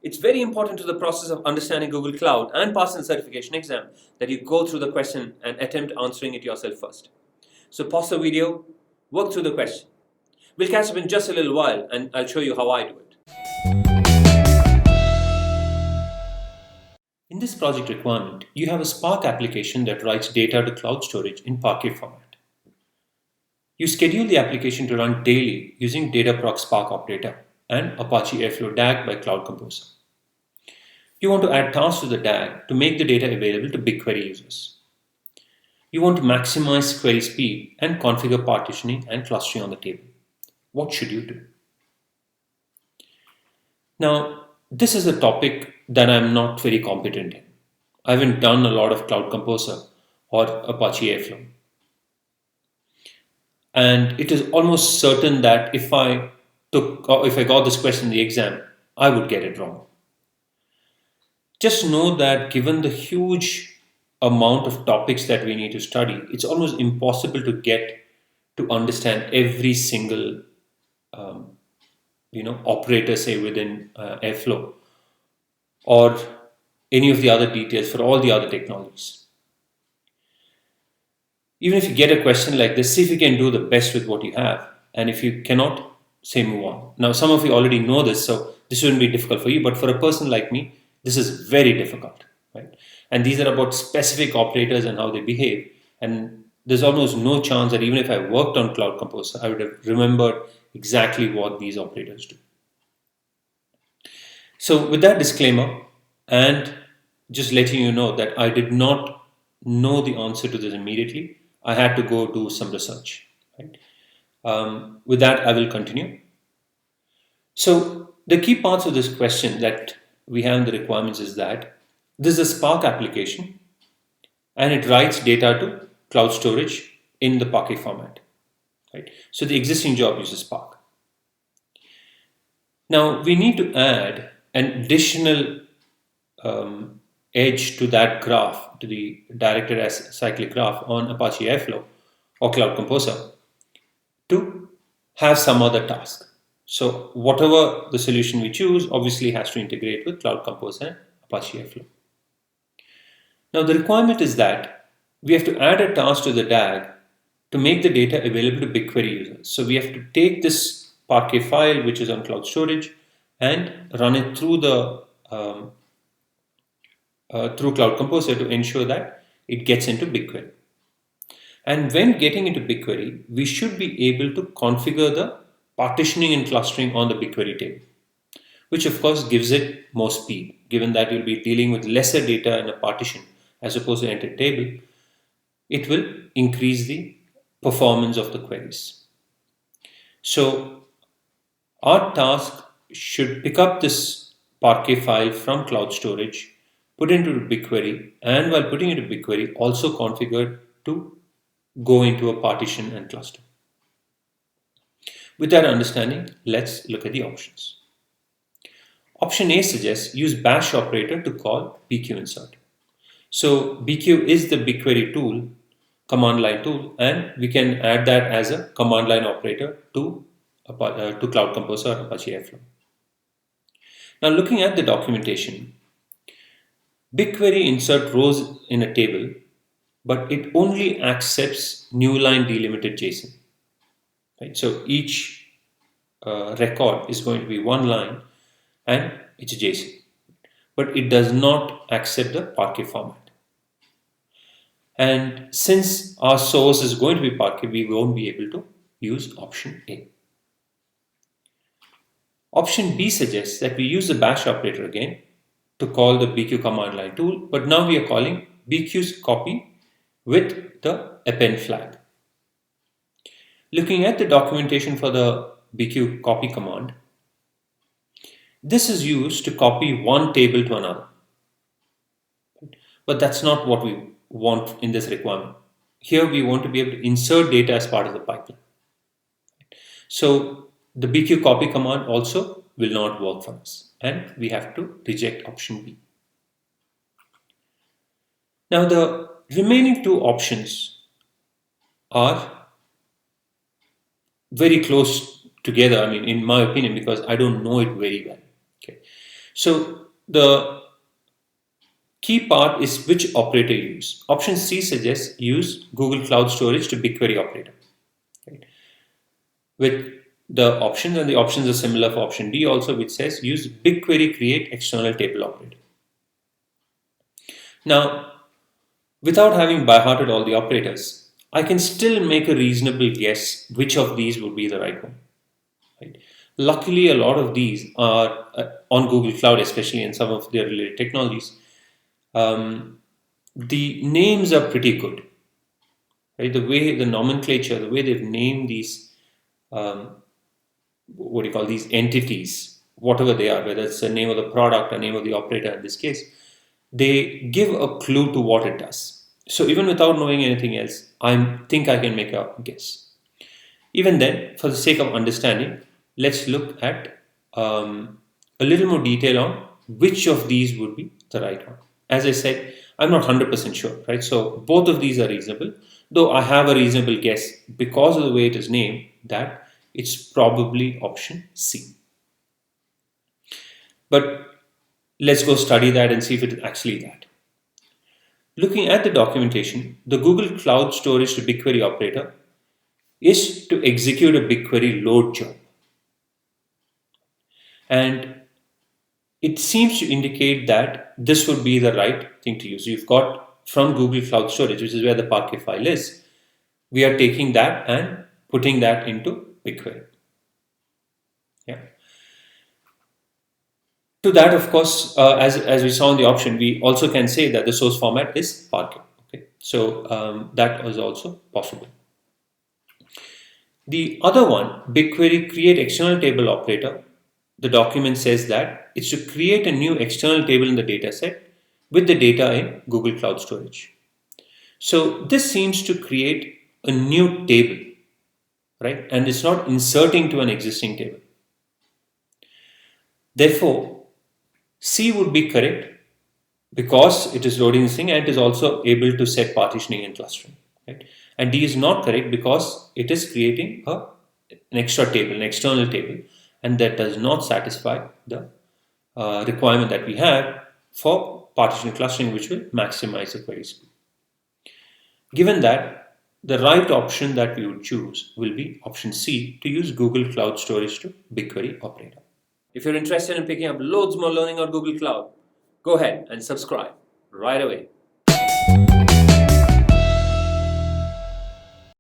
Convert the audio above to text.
It's very important to the process of understanding Google Cloud and passing the certification exam that you go through the question and attempt answering it yourself first. So pause the video, work through the question. We'll catch up in just a little while and I'll show you how I do it. In this project requirement, you have a Spark application that writes data to cloud storage in Parquet format. You schedule the application to run daily using Dataproc Spark operator and Apache Airflow DAG by Cloud Composer. You want to add tasks to the DAG to make the data available to BigQuery users. You want to maximize query speed and configure partitioning and clustering on the table. What should you do? Now, this is a topic that I'm not very competent in. I haven't done a lot of Cloud Composer or Apache Airflow. And it is almost certain that if I got this question in the exam, I would get it wrong. Just know that given the huge amount of topics that we need to study, it's almost impossible to get to understand every single operator, say within Airflow, or any of the other details for all the other technologies. Even if you get a question like this, see if you can do the best with what you have. And if you cannot, say move on. Now, some of you already know this, so this shouldn't be difficult for you. But for a person like me, this is very difficult, right? And these are about specific operators and how they behave. And there's almost no chance that even if I worked on Cloud Composer, I would have remembered exactly what these operators do. So with that disclaimer, and just letting you know that I did not know the answer to this immediately, I had to go do some research. Right? With that, I will continue. So the key parts of this question that we have in the requirements is that this is a Spark application and it writes data to cloud storage in the Parquet format. Right? So the existing job uses Spark. Now we need to add an additional edge to that graph, to the directed as cyclic graph on Apache Airflow or Cloud Composer to have some other task. So whatever the solution we choose obviously has to integrate with Cloud Composer and Apache Airflow. Now the requirement is that we have to add a task to the DAG to make the data available to BigQuery users. So we have to take this Parquet file which is on cloud storage and run it through the through Cloud Composer to ensure that it gets into BigQuery. And when getting into BigQuery, we should be able to configure the partitioning and clustering on the BigQuery table, which of course gives it more speed, given that you'll be dealing with lesser data in a partition as opposed to an entered table. It will increase the performance of the queries. So our task should pick up this Parquet file from cloud storage, put into BigQuery, and while putting it into BigQuery, also configured to go into a partition and cluster. With that understanding, let's look at the options. Option A suggests use bash operator to call BQ insert. So BQ is the BigQuery tool, command line tool, and we can add that as a command line operator to Cloud Composer or Apache Airflow. Now looking at the documentation, BigQuery insert rows in a table, but it only accepts new line delimited JSON. Right? So each record is going to be one line and it's JSON, but it does not accept the Parquet format. And since our source is going to be Parquet, we won't be able to use option A. Option B suggests that we use the bash operator again to call the BQ command line tool, but now we are calling BQ's copy with the append flag. Looking at the documentation for the BQ copy command, this is used to copy one table to another. But that's not what we want in this requirement. Here we want to be able to insert data as part of the pipeline. So the BQ copy command also will not work for us, and we have to reject option B. Now the remaining two options are very close together. I mean, in my opinion, because I don't know it very well. Okay, so the key part is which operator you use. Option C suggests use Google Cloud Storage to BigQuery operator. Right? With the options, and the options are similar for option D also, which says use BigQuery create external table operator. Now, without having by hearted all the operators, I can still make a reasonable guess which of these would be the right one. Right? Luckily, a lot of these are on Google Cloud, especially in some of their related technologies. The names are pretty good. Right? The way the nomenclature, the way they've named these, what do you call these entities, whatever they are, whether it's the name of the product or name of the operator in this case, they give a clue to what it does. So even without knowing anything else, I think I can make a guess. Even then, for the sake of understanding, let's look at a little more detail on which of these would be the right one. As I said, I'm not 100% sure, right? So both of these are reasonable, though I have a reasonable guess because of the way it is named that it's probably option C. But let's go study that and see if it is actually that. Looking at the documentation, the Google Cloud Storage to BigQuery operator is to execute a BigQuery load job. And it seems to indicate that this would be the right thing to use. You've got from Google Cloud Storage, which is where the Parquet file is, we are taking that and putting that into BigQuery. Yeah. To that, of course, as we saw in the option, we also can say that the source format is Parquet. Okay, so that is also possible. The other one, BigQuery create external table operator, the document says that it's to create a new external table in the dataset with the data in Google Cloud Storage. So this seems to create a new table, right? And it's not inserting to an existing table. Therefore, C would be correct because it is loading this thing and it is also able to set partitioning and clustering, right? And D is not correct because it is creating an extra table, an external table, and that does not satisfy the requirement that we have for partition clustering, which will maximize the query speed. Given that, the right option that we would choose will be option C, to use Google Cloud Storage to BigQuery operator. If you're interested in picking up loads more learning on Google Cloud, go ahead and subscribe right away.